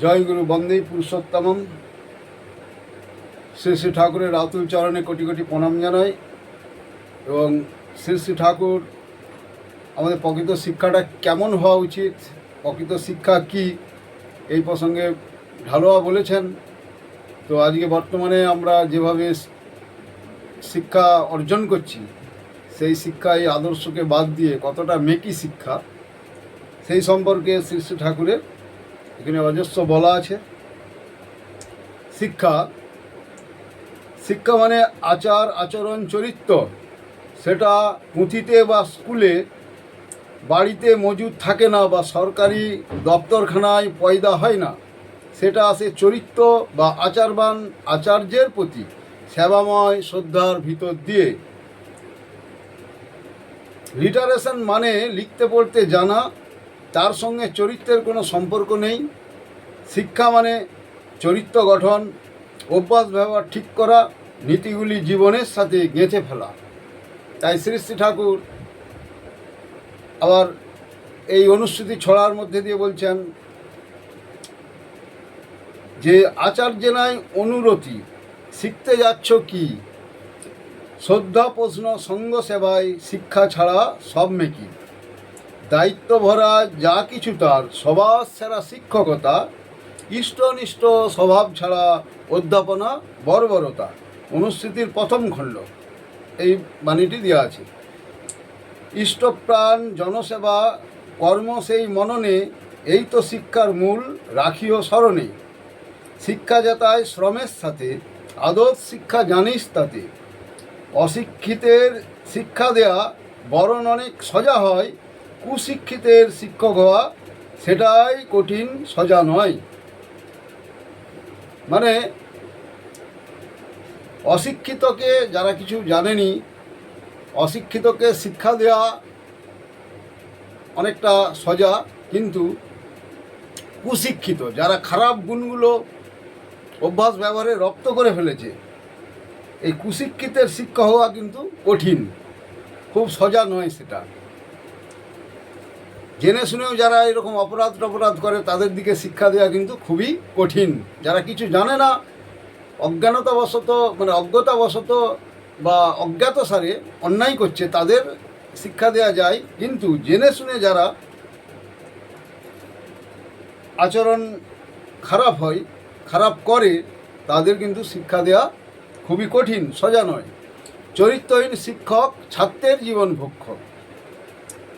জয় গুরু বন্দে পুরুষোত্তমম। শ্রী শ্রী ঠাকুরের আতুল চরণে কোটি কোটি প্রণাম জানাই। এবং শ্রী শ্রী ঠাকুর আমাদের প্রকৃত শিক্ষাটা কেমন হওয়া উচিত, প্রকৃত শিক্ষা কি, এই প্রসঙ্গে ঢালোয়া বলেছেন। তো আজকে বর্তমানে আমরা যেভাবে শিক্ষা অর্জন করছি, সেই শিক্ষা এই আদর্শকে বাদ দিয়ে কতটা মেকি শিক্ষা, সেই সম্পর্কে শ্রী শ্রী ঠাকুরের এখানে অজস্র বলা আছে। শিক্ষা শিক্ষা মানে আচার আচরণ চরিত্র। সেটা পুঁথিতে বা স্কুলে বাড়িতে মজুদ থাকে না, বা সরকারি দপ্তরখানায় পয়দা হয় না। সেটা আসে চরিত্র বা আচারবান আচার্যের প্রতি সেবাময় শ্রদ্ধার ভিতর দিয়ে। লিটারেশন মানে লিখতে পড়তে জানা, তার সঙ্গে চরিত্রের কোনো সম্পর্ক নেই। শিক্ষা মানে চরিত্র গঠন, অভ্যাস ব্যবহার ঠিক করা, নীতিগুলি জীবনের সাথে গেঁথে ফেলা। তাই শ্রী শ্রী ঠাকুর আবার এই অনুশ্রুতি ছড়ার মধ্যে দিয়ে বলছেন যে আচার্যে নাই অনুরতি, শিখতে যাচ্ছ কি? শ্রদ্ধা প্রশ্ন সঙ্গ সেবায়, শিক্ষা ছাড়া সব মেকি। দায়িত্ব ভরা যা কিছু তার, সবার সেরা শিক্ষকতা, ইষ্টনিষ্ঠ স্বভাব ছাড়া অধ্যাপনা বর্বরতা। অনুশ্রুতির প্রথম খণ্ড এই বাণীটি দেওয়া আছে। ইষ্টপ্রাণ জনসেবা কর্ম সেই মননে, এই তো শিক্ষার মূল, রাখিও স্মরণে। শিক্ষা যেতায় শ্রমের সাথে, আদর্শ শিক্ষা জানিস তাতে। অশিক্ষিতের শিক্ষা দেয়া বরং অনেক সোজা হয়, কুশিক্ষিতের শিক্ষক হওয়া সেটাই কঠিন, সোজা নয়। মানে অশিক্ষিতকে, যারা কিছু জানেনি, অশিক্ষিতকে শিক্ষা দেওয়া অনেকটা সোজা, কিন্তু কুশিক্ষিত যারা খারাপ গুণগুলো অভ্যাস ব্যবহারে রপ্ত করে ফেলেছে, এই কুশিক্ষিতের শিক্ষা হওয়া কিন্তু কঠিন, খুব সোজা নয়। সেটা জেনে শুনেও যারা এরকম অপরাধ করে, তাদের দিকে শিক্ষা দেওয়া কিন্তু খুবই কঠিন। যারা কিছু জানে না, অজ্ঞানতাবশত মানে অজ্ঞতাবশত বা অজ্ঞাতসারে অন্যায় করছে, তাদের শিক্ষা দেওয়া যায়। কিন্তু জেনে শুনে যারা আচরণ খারাপ হয়, খারাপ করে, তাদের কিন্তু শিক্ষা দেওয়া খুবই কঠিন, সোজা নয়। চরিত্রহীন শিক্ষক ছাত্রের জীবন ভক্ষক।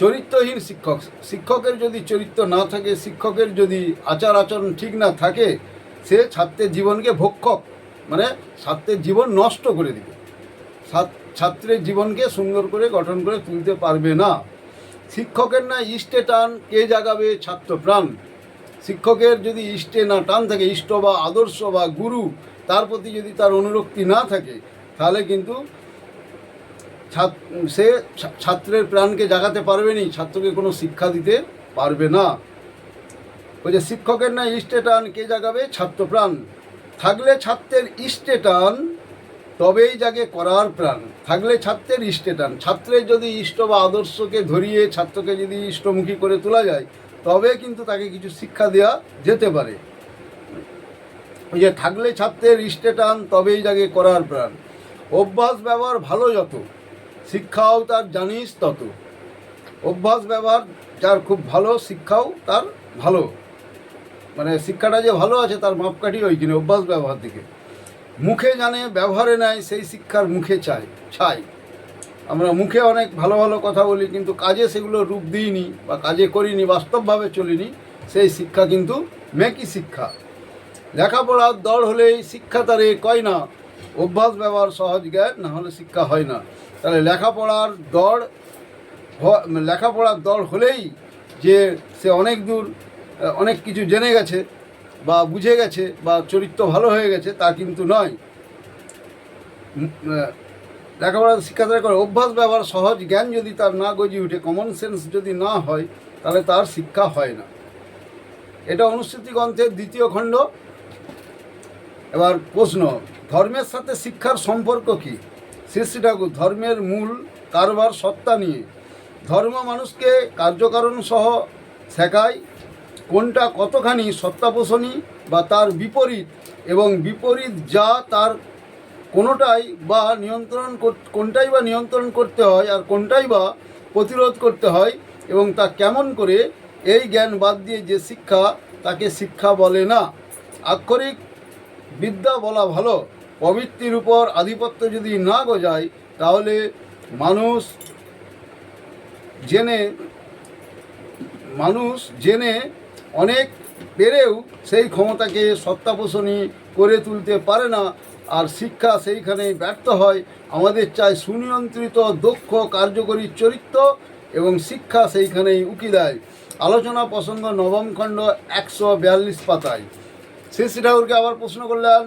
চরিত্রহীন শিক্ষক, শিক্ষকের যদি চরিত্র না থাকে, শিক্ষকের যদি আচার আচরণ ঠিক না থাকে, সে ছাত্রের জীবনকে ভক্ষক, মানে ছাত্রের জীবন নষ্ট করে দিবে, ছাত্রের জীবনকে সুন্দর করে গঠন করে তুলতে পারবে না। শিক্ষকের না ইষ্টে টান, কে জাগাবে ছাত্র প্রাণ। শিক্ষকের যদি ইষ্টে না টান থাকে, ইষ্ট বা আদর্শ বা গুরু, তার প্রতি যদি তার অনুরক্তি না থাকে, তাহলে কিন্তু সে ছাত্রের প্রাণকে জাগাতে পারবে না, ছাত্রকে কোনো শিক্ষা দিতে পারবে না। ওই যে শিক্ষকের না ইষ্টে টান, কে জাগাবে ছাত্র প্রাণ। থাকলে ছাত্রের ইষ্টে টান, তবেই জাগে করার প্রাণ। থাকলে ছাত্রের ইষ্টে টান, ছাত্রের যদি ইষ্ট বা আদর্শকে ধরিয়ে ছাত্রকে যদি ইষ্টমুখী করে তোলা যায়, তবে কিন্তু তাকে কিছু শিক্ষা দেওয়া যেতে পারে। ওই যে থাকলে ছাত্রের ইষ্টে টান, তবেই জাগে করার প্রাণ। অভ্যাস ব্যবহার ভালো যত, শিক্ষাও তার জানিস তত। অভ্যাস ব্যবহার যার খুব ভালো, শিক্ষাও তার ভালো। মানে শিক্ষাটা যে ভালো আছে, তার মাপকাঠি ওইখানে অভ্যাস ব্যবহার দিকে। মুখে জানে ব্যবহারে নাই, সেই শিক্ষার মুখে ছাই। আমরা মুখে অনেক ভালো ভালো কথা বলি, কিন্তু কাজে সেগুলো রূপ দিইনি বা কাজে করিনি, বাস্তবভাবে চলিনি, সেই শিক্ষা কিন্তু মেকি শিক্ষা। লেখাপড়ার দড় হলেই শিক্ষা তারে কয় না, অভ্যাস ব্যবহার সহজ জ্ঞান না হলে শিক্ষা হয় না। তাহলে লেখাপড়ার দড় হলেই যে সে অনেক দূর অনেক কিছু জেনে গেছে বা বুঝে গেছে বা চরিত্র ভালো হয়ে গেছে, তা কিন্তু নয়। লেখাপড়া শিক্ষা তারা করে, অভ্যাস ব্যবহার সহজ জ্ঞান যদি তার না গজিয়ে উঠে, কমন সেন্স যদি না হয়, তাহলে তার শিক্ষা হয় না। এটা অনুশ্রুতি গ্রন্থের 2য় খণ্ড। এবার প্রশ্ন, ধর্মের সাথে শিক্ষার সম্পর্ক কী? শ্রী শ্রী ঠাকুর ধর্মের মূল কারবার সত্তা নিয়ে। ধর্ম মানুষকে কার্যকারণ সহ শেখায়, কোনটা কতখানি সত্তাপোষণী বা তার বিপরীত, এবং বিপরীত যা তার কোনোটাই বা কোনটাই বা নিয়ন্ত্রণ করতে হয় আর কোনটাই বা প্রতিরোধ করতে হয়, এবং তা কেমন করে, এই জ্ঞান বাদ দিয়ে যে শিক্ষা, তাকে শিক্ষা বলে না। আক্ষরিক বিদ্যা বলা ভালো। প্রবৃত্তির উপর আধিপত্য যদি না গজায়, তাহলে মানুষ জেনে অনেক পেরেও সেই ক্ষমতাকে সত্তাপোষণী করে তুলতে পারে না, আর শিক্ষা সেইখানেই ব্যর্থ হয়। আমাদের চাই সুনিয়ন্ত্রিত, দক্ষ, কার্যকরী চরিত্র, এবং শিক্ষা সেইখানেই উকি দেয়। আলোচনা প্রসঙ্গ নবম খণ্ড 142 পাতায়। শ্রী শ্রী ঠাকুরকে আবার প্রশ্ন করলেন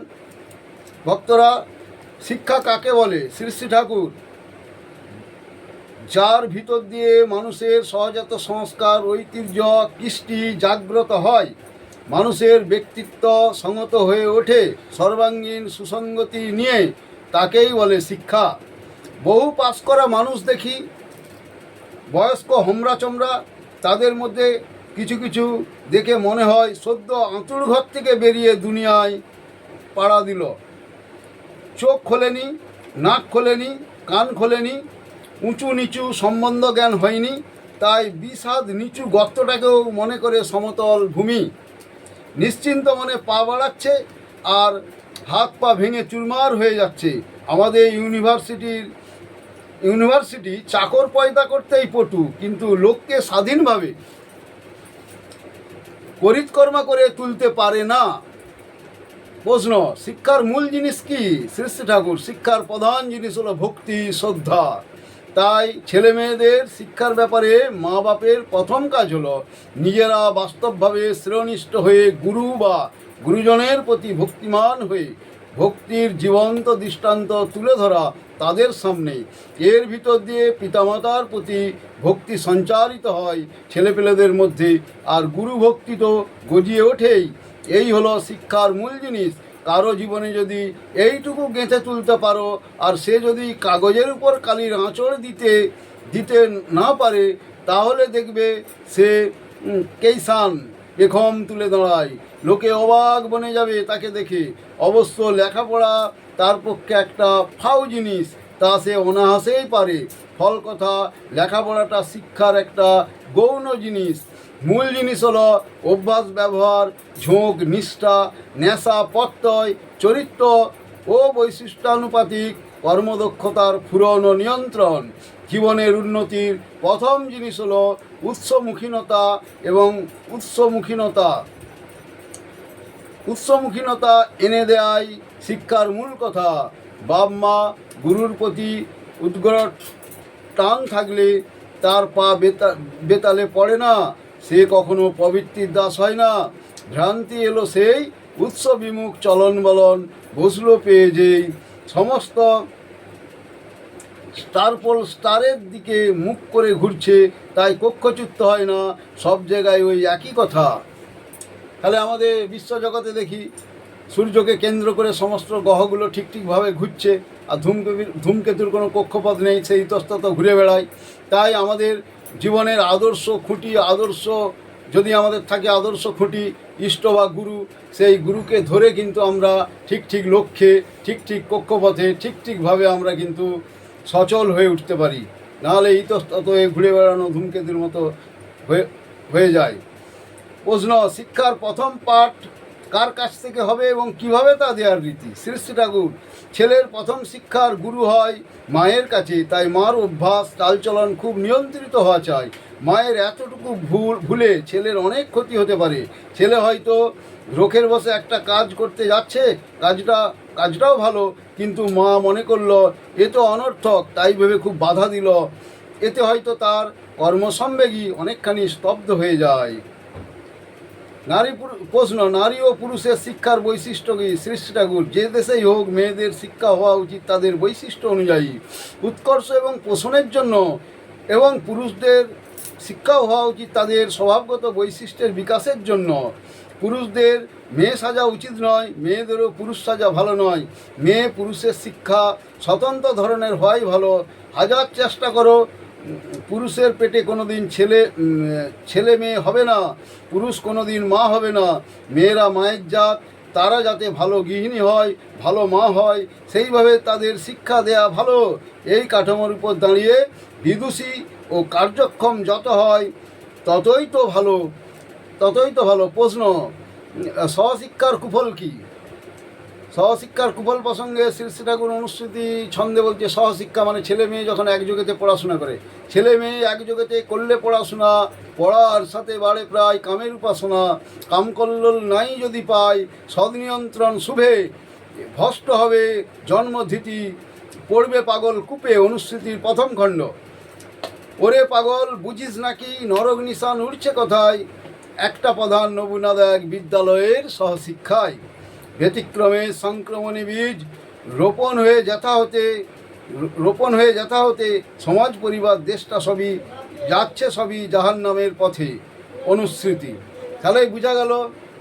ভক্তরা, শিক্ষা কাকে বলে? শ্রী শ্রী ঠাকুর, যার ভিতর দিয়ে মানুষের সহজাত সংস্কার, ঐতিহ্য, কৃষ্টি জাগ্রত হয়, মানুষের ব্যক্তিত্ব সংহত হয়ে ওঠে সর্বাঙ্গীন সুসংগতি নিয়ে, তাকেই বলে শিক্ষা। বহু পাস করা মানুষ দেখি, বয়স্ক হোমরা চমড়া, তাদের মধ্যে কিছু কিছু দেখে মনে হয় সদ্য আঁতুড় ঘর থেকে বেরিয়ে দুনিয়ায় পাড়া দিল। চোখ খোলেনি, নাক খোলেনি, কান খোলেনি, উঁচু নিচু সম্বন্ধ জ্ঞান হয়নি, তাই বিষাদ নিচু গর্তটাকেও মনে করে সমতল ভূমি। নিশ্চিন্ত মনে পা বাড়াচ্ছে আর হাত পা ভেঙে চুরমার হয়ে যাচ্ছে। আমাদের ইউনিভার্সিটি চাকর পয়দা করতেই পটু, কিন্তু লোককে স্বাধীনভাবে করিতকর্মা করে তুলতে পারে না। প্রশ্ন, শিক্ষার মূল জিনিস কি? শ্রী শ্রী ঠাকুর, শিক্ষার প্রধান জিনিস হলো ভক্তি, শ্রদ্ধা। তাই ছেলে মেয়েদের শিক্ষার ব্যাপারে মা বাপের প্রথম কাজ হলো নিজেরা বাস্তবভাবে শ্রেয়নিষ্ঠ হয়ে গুরু বা গুরুজনের প্রতি ভক্তিমান হয়ে ভক্তির জীবন্ত দৃষ্টান্ত তুলে ধরা তাদের সামনে। এর ভিতর দিয়ে পিতামাতার প্রতি ভক্তি সঞ্চারিত হয় ছেলেপেলেদের মধ্যে, আর গুরু ভক্তি তো গজিয়ে ওঠেই। এই হলো শিক্ষার মূল জিনিস। কারো জীবনে যদি এইটুকু গেঁথে তুলতে পারো, আর সে যদি কাগজের উপর কালির আঁচড় দিতে না পারে, তাহলে দেখবে সে কেইসান বেখম তুলে দাঁড়ায়। লোকে অবাক বনে যাবে তাকে দেখে। অবশ্য লেখাপড়া তার পক্ষে একটা ফাউ জিনিস, তা সে অনায়াসেই পারে। ফল কথা, লেখাপড়াটা শিক্ষার একটা গৌণ জিনিস। মূল জিনিস হলো অভ্যাস, ব্যবহার, ঝোঁক, নিষ্ঠা, নেশা, প্রত্যয়, চরিত্র ও বৈশিষ্ট্যানুপাতিক কর্মদক্ষতার ফুরন ও নিয়ন্ত্রণ। জীবনের উন্নতির প্রথম জিনিস হলো উৎসমুখীনতা, এবং উৎসমুখীনতা এনে দেয় শিক্ষার মূল কথা। বাপ মা গুরুর প্রতি উদ্গট টান থাকলে তার পা বেতালে পড়ে না, সে কখনো প্রবৃত্তির দাস হয় না। ভ্রান্তি এলো সেই উৎস বিমুখ চলন বলন, বসলো পেয়ে যেই সমস্ত স্টারের দিকে মুখ করে ঘুরছে, তাই কক্ষচ্যুত হয় না, সব জায়গায় ওই একই কথা। তাহলে আমাদের বিশ্বজগতে দেখি সূর্যকে কেন্দ্র করে সমস্ত গ্রহগুলো ঠিকভাবে ঘুরছে, আর ধূমকেতুর কোনো কক্ষপথ নেই, সেই ইতস্তত ঘুরে বেড়ায়। তাই আমাদের জীবনের আদর্শ যদি আমাদের থাকে, আদর্শ খুঁটি ইষ্ট বা গুরু, সেই গুরুকে ধরে কিন্তু আমরা ঠিক লক্ষ্যে, ঠিক কক্ষপথে, ঠিকভাবে আমরা কিন্তু সচল হয়ে উঠতে পারি। নাহলে ইতস্তত ঘুরে বেড়ানো ধূমকেতুর মতো হয়ে যায়। প্রশ্ন, শিক্ষার প্রথম পাঠ কার কাছ থেকে হবে এবং কিভাবে তা দেওয়ার রীতি? শ্রী শ্রী ঠাকুর, ছেলের প্রথম শিক্ষার গুরু হয় মায়ের কাছে, তাই মার অভ্যাস চালচলন খুব নিয়ন্ত্রিত হওয়া চাই। মায়ের এতটুকু ভুলে ছেলের অনেক ক্ষতি হতে পারে। ছেলে হয়তো রোখের বসে একটা কাজ করতে যাচ্ছে, কাজটাও ভালো, কিন্তু মা মনে করলো এ তো অনর্থক, তাই ভেবে খুব বাধা দিল। এতে হয়তো তার কর্মসম্বেগী অনেকখানি স্তব্ধ হয়ে যায়। প্রশ্ন, নারী ও পুরুষের শিক্ষার বৈশিষ্ট্য কি? শ্রী শ্রী ঠাকুর, যে দেশেই হোক মেয়েদের শিক্ষা হওয়া উচিত তাদের বৈশিষ্ট্য অনুযায়ী, উৎকর্ষ এবং পোষণের জন্য, এবং পুরুষদের শিক্ষাও হওয়া উচিত তাদের স্বভাবগত বৈশিষ্ট্যের বিকাশের জন্য। পুরুষদের মেয়ে সাজা উচিত নয়, মেয়েদেরও পুরুষ সাজা ভালো নয়। মেয়ে পুরুষের শিক্ষা স্বতন্ত্র ধরনের হওয়াই ভালো। হাজার চেষ্টা করো পুরুষের পেটে কোনো দিন ছেলে মেয়ে হবে না, পুরুষ কোনো দিন মা হবে না, মেয়েরা মায়ের জাত, তারা যাতে ভালো গৃহিণী হয়, ভালো মা হয়, সেইভাবে তাদের শিক্ষা দেয়া ভালো। এই কাঠামোর উপর দাঁড়িয়ে বিদুষী ও কার্যক্ষম যত হয় ততই তো ভালো। প্রশ্ন, সহশিক্ষার কুফল কী? সহশিক্ষার কুফল প্রসঙ্গে শ্রী শ্রী ঠাকুর অনুশ্রুতি ছন্দে বলছে, সহশিক্ষা মানে ছেলে মেয়ে যখন একযোগেতে পড়াশোনা করে। ছেলে মেয়ে একযোগেতে করলে পড়াশোনা, পড়ার সাথে বাড়ে প্রায় কামের উপাসনা। কামকল্লোল নাই যদি পায়, সদ্নিয়ন্ত্রণ শুভে, ভ্রষ্ট হবে জন্মধৃতি, পড়বে পাগল কূপে। অনুশ্রুতির প্রথম খণ্ড। ওরে পাগল, বুঝিস নাকি নরক নিশান উঠছে কথায়, একটা প্রধান নমুনা দেখ বিদ্যালয়ের সহশিক্ষায়। ব্যতিক্রমে সংক্রমণী বীজ রোপণ হয়ে যেথা হতে সমাজ পরিবার দেশটা সবই জাহান্নামের পথে। অনুশ্রুতি। তাহলেই বোঝা গেল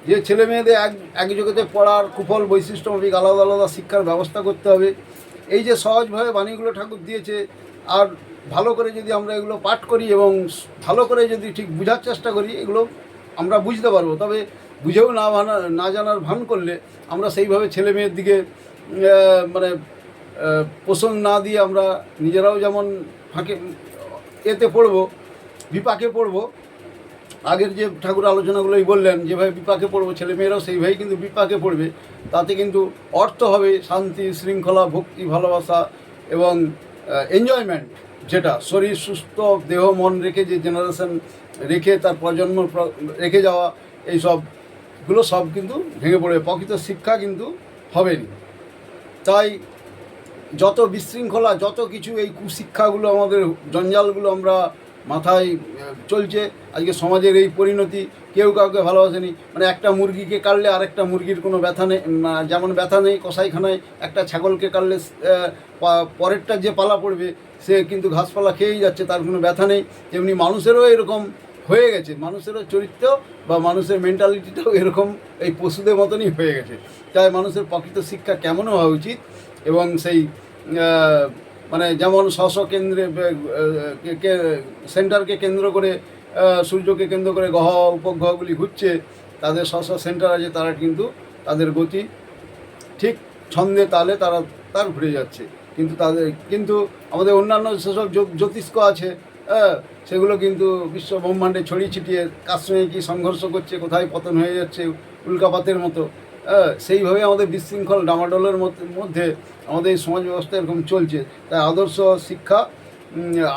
যে ছেলে মেয়েদের একযোগেতে পড়ার কুফল বৈশিষ্ট্যমাফিক আলাদা আলাদা শিক্ষার ব্যবস্থা করতে হবে। এই যে সহজভাবে বাণীগুলো ঠাকুর দিয়েছে, আর ভালো করে যদি আমরা এগুলো পাঠ করি এবং ভালো করে যদি ঠিক বোঝার চেষ্টা করি, এগুলো আমরা বুঝতে পারবো। তবে বুঝেও না জানার ভান করলে আমরা সেইভাবে ছেলে মেয়ের দিকে মানে পোষণ না দিয়ে আমরা নিজেরাও যেমন বিপাকে পড়বো। আগের যে ঠাকুর আলোচনাগুলোই বললেন, যেভাবে বিপাকে পড়বো ছেলে মেয়েরাও সেইভাবেই কিন্তু বিপাকে পড়বে। তাতে কিন্তু অর্থ হবে শান্তি, শৃঙ্খলা, ভক্তি, ভালোবাসা এবং এনজয়মেন্ট, যেটা শরীর সুস্থ, দেহ মন রেখে যে জেনারেশন রেখে তার প্রজন্ম রেখে যাওয়া, এই সবগুলো সব কিন্তু ভেঙে পড়বে, প্রকৃত শিক্ষা কিন্তু হবে না। তাই যত বিশৃঙ্খলা, যত কিছু এই কুশিক্ষাগুলো, আমাদের জঞ্জালগুলো আমরা মাথায় চলছে, আজকে সমাজের এই পরিণতি, কেউ কাউকে ভালোবাসেনি। মানে একটা মুরগিকে কাটলে আরেকটা মুরগির কোনো ব্যথা নেই, যেমন ব্যথা নেই কসাইখানায় একটা ছাগলকে কাটলে পরেরটা যে পালা পড়বে সে কিন্তু ঘাসপালা খেয়েই যাচ্ছে, তার কোনো ব্যথা নেই। তেমনি মানুষেরও এরকম হয়ে গেছে, মানুষেরও চরিত্র বা মানুষের মেন্টালিটিটাও এরকম এই পশুদের মতনই হয়ে গেছে। তাই মানুষের প্রকৃত শিক্ষা কেমন হওয়া উচিত, এবং সেই মানে যেমন স্ব কেন্দ্রে সেন্টারকে কেন্দ্র করে, সূর্যকে কেন্দ্র করে গ্রহ উপগ্রহগুলি ঘুরছে, তাদের স্ব সেন্টার আছে, তারা কিন্তু তাদের গতি ঠিক ছন্দে তালে তার ঘুরে যাচ্ছে। কিন্তু আমাদের অন্যান্য সেসব জ্যোতিষ্ক আছে, সেগুলো কিন্তু বিশ্ব ব্রহ্মাণ্ডে ছড়িয়ে ছিটিয়ে কার সঙ্গে কী সংঘর্ষ করছে, কোথায় পতন হয়ে যাচ্ছে উল্কাপাতের মতো। সেইভাবে আমাদের বিশৃঙ্খল ডামাডোলের মধ্যে আমাদের এই সমাজ ব্যবস্থা এরকম চলছে। তাই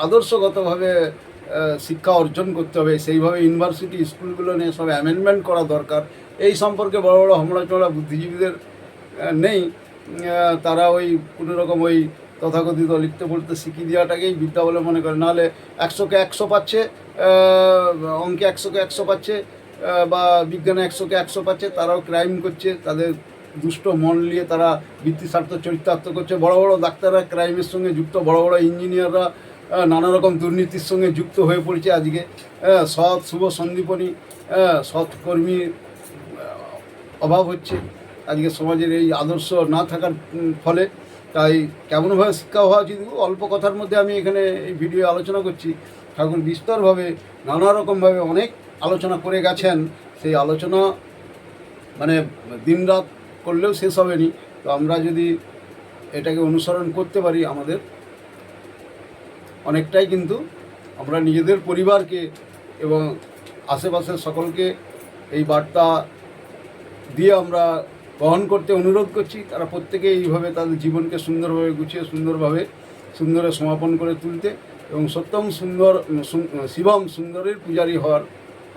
আদর্শগতভাবে শিক্ষা অর্জন করতে হবে। সেইভাবে ইউনিভার্সিটি স্কুলগুলো নিয়ে সব অ্যামেন্ডমেন্ট করা দরকার। এই সম্পর্কে বড় বড় হামলাচোড়া বুদ্ধিজীবীদের নেই, তারা ওই কোনো রকম ওই তথাকথিত লিখতে পড়তে শিখিয়ে দেওয়াটাকেই বিদ্যা বলে মনে করে। নাহলে 100কে 100 পাচ্ছে, অঙ্কে 100কে 100 পাচ্ছে, বা বিজ্ঞানে 100কে 100 পাচ্ছে, তারাও ক্রাইম করছে। তাদের দুষ্ট মন নিয়ে তারা বৃত্তিস্বার্থ চরিতার্থ করছে। বড় বড় ডাক্তাররা ক্রাইমের সঙ্গে যুক্ত, বড় বড় ইঞ্জিনিয়াররা নানা রকম দুর্নীতির সঙ্গে যুক্ত হয়ে পড়েছে। আজকে সৎ শুভ সন্দীপনী, সৎ কর্মীর অভাব হচ্ছে আজকে সমাজের এই আদর্শ না থাকার ফলে। তাই কেমনভাবে শিক্ষা হওয়া উচিত, অল্প কথার মধ্যে আমি এখানে এই ভিডিও আলোচনা করছি। ঠাকুর বিস্তরভাবে নানা রকমভাবে অনেক আলোচনা করে গেছেন। সেই আলোচনা মানে দিনরাত করলেও শেষ হবে নি। তো আমরা যদি এটাকে অনুসরণ করতে পারি, আমাদের অনেকটাই কিন্তু আমরা নিজেদের পরিবারকে এবং আশেপাশের সকলকে এই বার্তা দিয়ে আমরা বহন করতে অনুরোধ করছি। তারা প্রত্যেকে এইভাবে তাদের জীবনকে সুন্দরভাবে গুছিয়ে সুন্দরে সমাপন করে তুলতে এবং সত্যম শিবম সুন্দরের পূজারী হওয়ার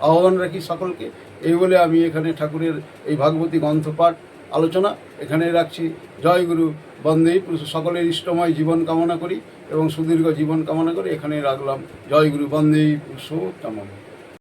আহ্বান রাখি সকলকে। এই বলে আমি এখানে ঠাকুরের এই ভাগবতী গ্রন্থপাঠ আলোচনা এখানে রাখছি। জয় গুরু, বন্দে পুরুষ, সকলের ইষ্টময় জীবন কামনা করি এবং সুদীর্ঘ জীবন কামনা করে এখানে রাখলাম। জয় গুরু, বন্দে পুরুষোত্তমম।